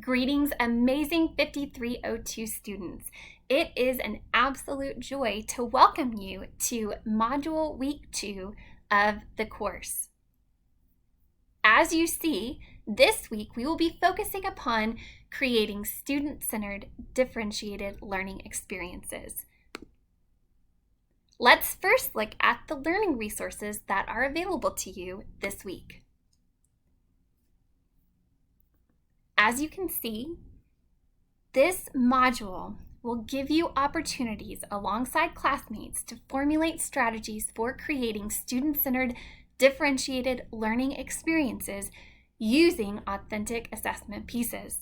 Greetings, amazing 5302 students. It is an absolute joy to welcome you to Module Week 2 of the course. As you see, this week we will be focusing upon creating student-centered, differentiated learning experiences. Let's first look at the learning resources that are available to you this week. As you can see, this module will give you opportunities alongside classmates to formulate strategies for creating student-centered, differentiated learning experiences using authentic assessment pieces.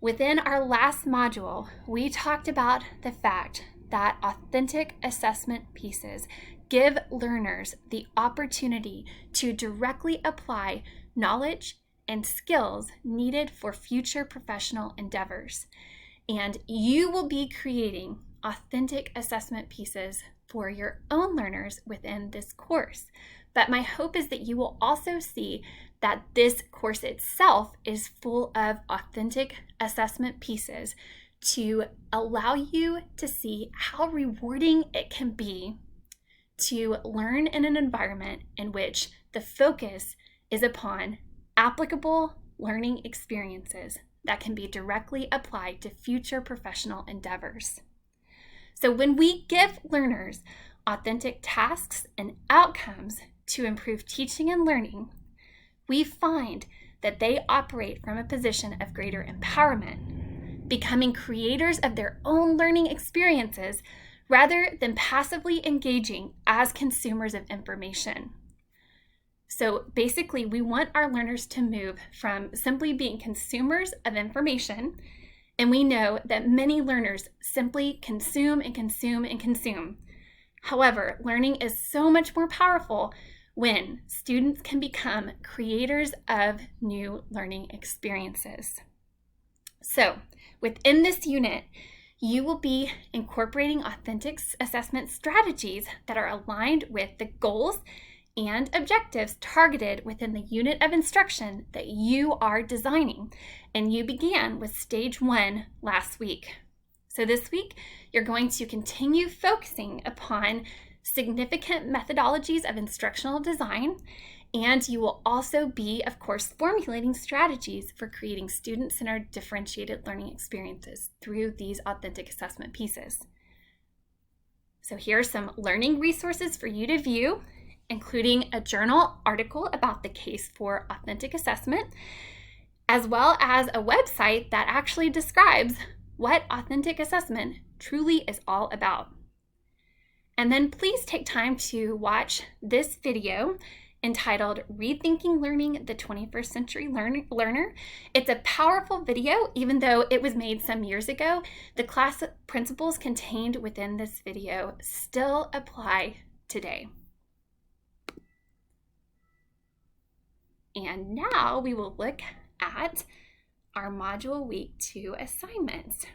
Within our last module, we talked about the fact that authentic assessment pieces give learners the opportunity to directly apply knowledge and skills needed for future professional endeavors. And you will be creating authentic assessment pieces for your own learners within this course. But my hope is that you will also see that this course itself is full of authentic assessment pieces to allow you to see how rewarding it can be to learn in an environment in which the focus is upon applicable learning experiences that can be directly applied to future professional endeavors. So when we give learners authentic tasks and outcomes to improve teaching and learning, we find that they operate from a position of greater empowerment, becoming creators of their own learning experiences rather than passively engaging as consumers of information. So basically, we want our learners to move from simply being consumers of information, and we know that many learners simply consume and consume and consume. However, learning is so much more powerful when students can become creators of new learning experiences. So within this unit, you will be incorporating authentic assessment strategies that are aligned with the goals and objectives targeted within the unit of instruction that you are designing. And you began with stage 1 last week. So this week, you're going to continue focusing upon significant methodologies of instructional design, and you will also be, of course, formulating strategies for creating student-centered, differentiated learning experiences through these authentic assessment pieces. So here are some learning resources for you to view, including a journal article about the case for authentic assessment, as well as a website that actually describes what authentic assessment truly is all about. And then please take time to watch this video entitled Rethinking Learning the 21st Century Learner. It's a powerful video, even though it was made some years ago. The class principles contained within this video still apply today. And now we will look at our Module Week 2 assignments.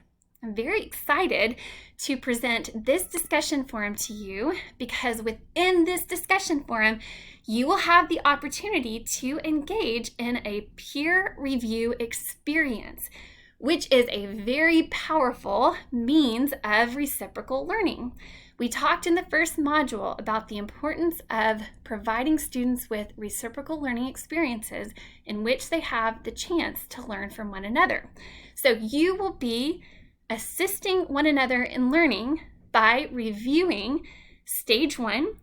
I'm very excited to present this discussion forum to you because within this discussion forum, you will have the opportunity to engage in a peer review experience, which is a very powerful means of reciprocal learning. We talked in the first module about the importance of providing students with reciprocal learning experiences in which they have the chance to learn from one another. So you will be assisting one another in learning by reviewing stage 1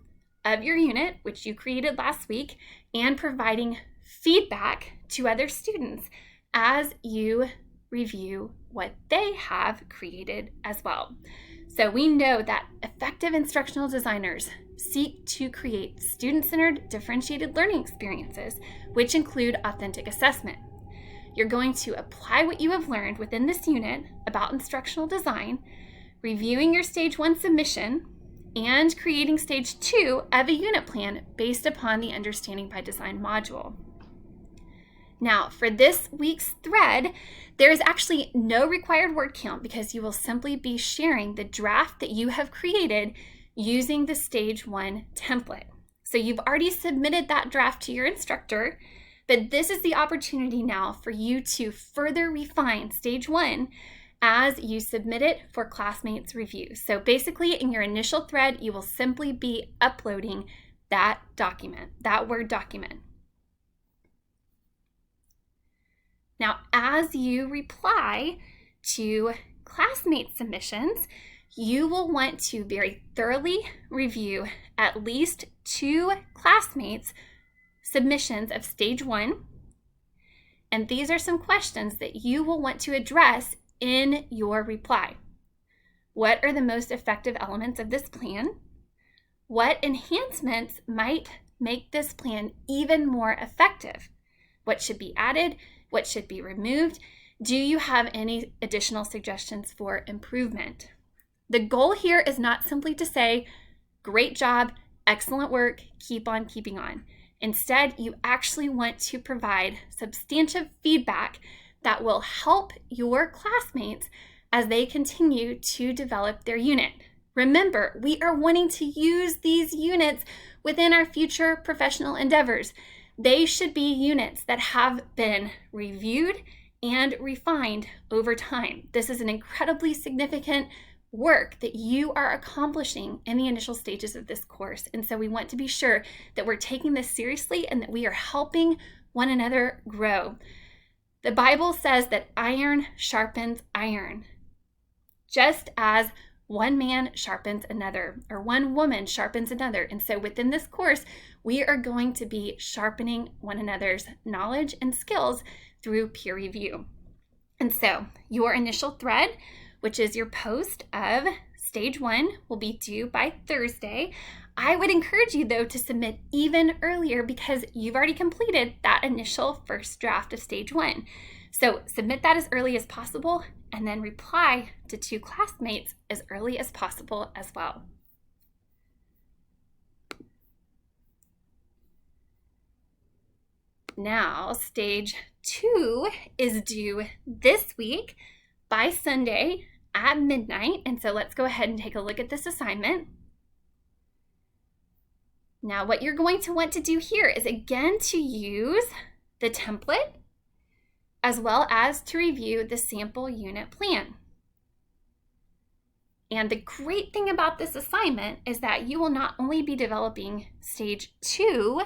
of your unit, which you created last week, and providing feedback to other students as you review what they have created as well. So we know that effective instructional designers seek to create student-centered, differentiated learning experiences, which include authentic assessment. You're going to apply what you have learned within this unit about instructional design, reviewing your stage 1 submission, and creating stage 2 of a unit plan based upon the Understanding by Design module. Now, for this week's thread, there is actually no required word count because you will simply be sharing the draft that you have created using the stage 1 template. So you've already submitted that draft to your instructor. But this is the opportunity now for you to further refine stage 1 as you submit it for classmates' review. So basically, in your initial thread, you will simply be uploading that document, that Word document. Now, as you reply to classmate submissions, you will want to very thoroughly review at least 2 classmates' submissions of stage 1. And these are some questions that you will want to address in your reply. What are the most effective elements of this plan? What enhancements might make this plan even more effective? What should be added? What should be removed? Do you have any additional suggestions for improvement? The goal here is not simply to say, great job, excellent work, keep on keeping on. Instead, you actually want to provide substantive feedback that will help your classmates as they continue to develop their unit. Remember, we are wanting to use these units within our future professional endeavors. They should be units that have been reviewed and refined over time. This is an incredibly significant work that you are accomplishing in the initial stages of this course. And so we want to be sure that we're taking this seriously and that we are helping one another grow. The Bible says that iron sharpens iron, just as one man sharpens another, or one woman sharpens another. And so within this course, we are going to be sharpening one another's knowledge and skills through peer review. And so your initial thread, which is your post of stage 1, will be due by Thursday. I would encourage you, though, to submit even earlier because you've already completed that initial first draft of stage 1. So submit that as early as possible and then reply to 2 classmates as early as possible as well. Now, stage 2 is due this week by Sunday at midnight. And so let's go ahead and take a look at this assignment. Now, what you're going to want to do here is again to use the template as well as to review the sample unit plan. And the great thing about this assignment is that you will not only be developing stage 2,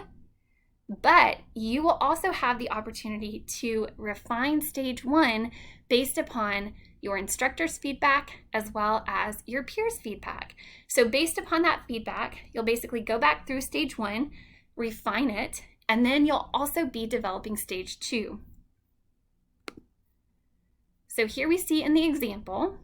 but you will also have the opportunity to refine stage 1 based upon your instructor's feedback as well as your peers' feedback. So based upon that feedback, you'll basically go back through stage 1, refine it, and then you'll also be developing stage 2. So here we see in the example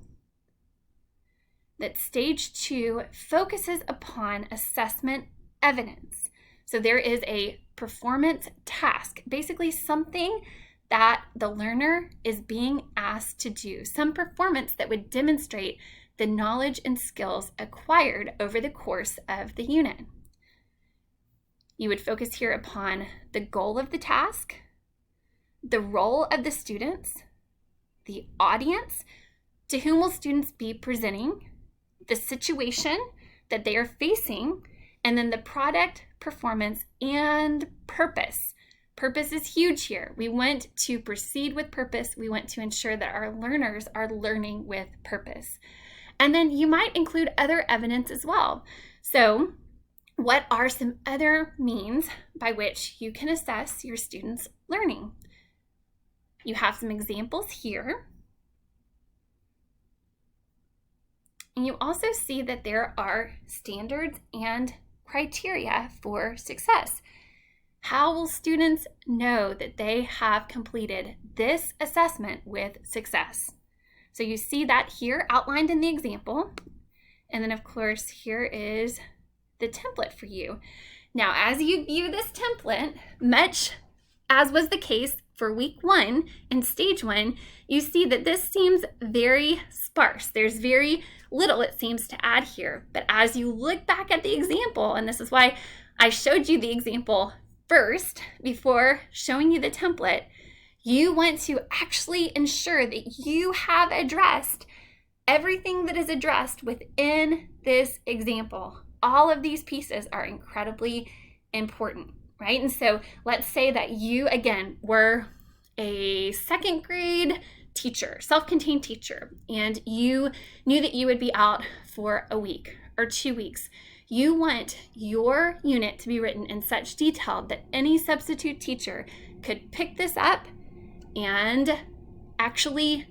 that stage 2 focuses upon assessment evidence. So there is a performance task, basically something that the learner is being asked to do, some performance that would demonstrate the knowledge and skills acquired over the course of the unit. You would focus here upon the goal of the task, the role of the students, the audience, to whom will students be presenting, the situation that they are facing, and then the product, performance, and purpose. Purpose is huge here. We want to proceed with purpose. We want to ensure that our learners are learning with purpose. And then you might include other evidence as well. So what are some other means by which you can assess your students' learning? You have some examples here. And you also see that there are standards and criteria for success. How will students know that they have completed this assessment with success? So you see that here outlined in the example. And then of course, here is the template for you. Now, as you view this template, much as was the case for week 1 in stage 1, you see that this seems very sparse. There's very little it seems to add here. But as you look back at the example, and this is why I showed you the example first before showing you the template, you want to actually ensure that you have addressed everything that is addressed within this example. All of these pieces are incredibly important. right? And so let's say that you, again, were a second grade teacher, self-contained teacher, and you knew that you would be out for a week or 2 weeks. You want your unit to be written in such detail that any substitute teacher could pick this up and actually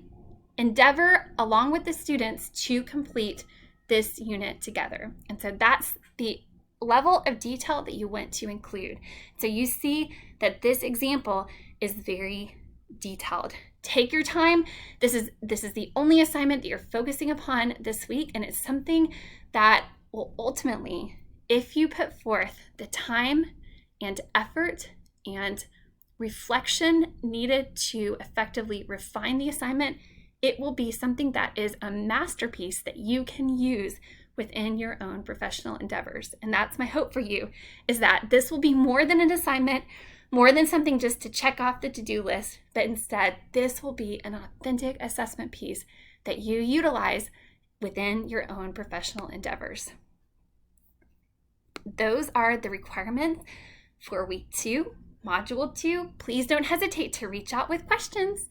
endeavor along with the students to complete this unit together. And so that's the level of detail that you want to include. So you see that this example is very detailed. Take your time. This is the only assignment that you're focusing upon this week, and it's something that will ultimately, if you put forth the time and effort and reflection needed to effectively refine the assignment, it will be something that is a masterpiece that you can use within your own professional endeavors. And that's my hope for you, is that this will be more than an assignment, more than something just to check off the to-do list, but instead this will be an authentic assessment piece that you utilize within your own professional endeavors. Those are the requirements for week 2, module 2. Please don't hesitate to reach out with questions.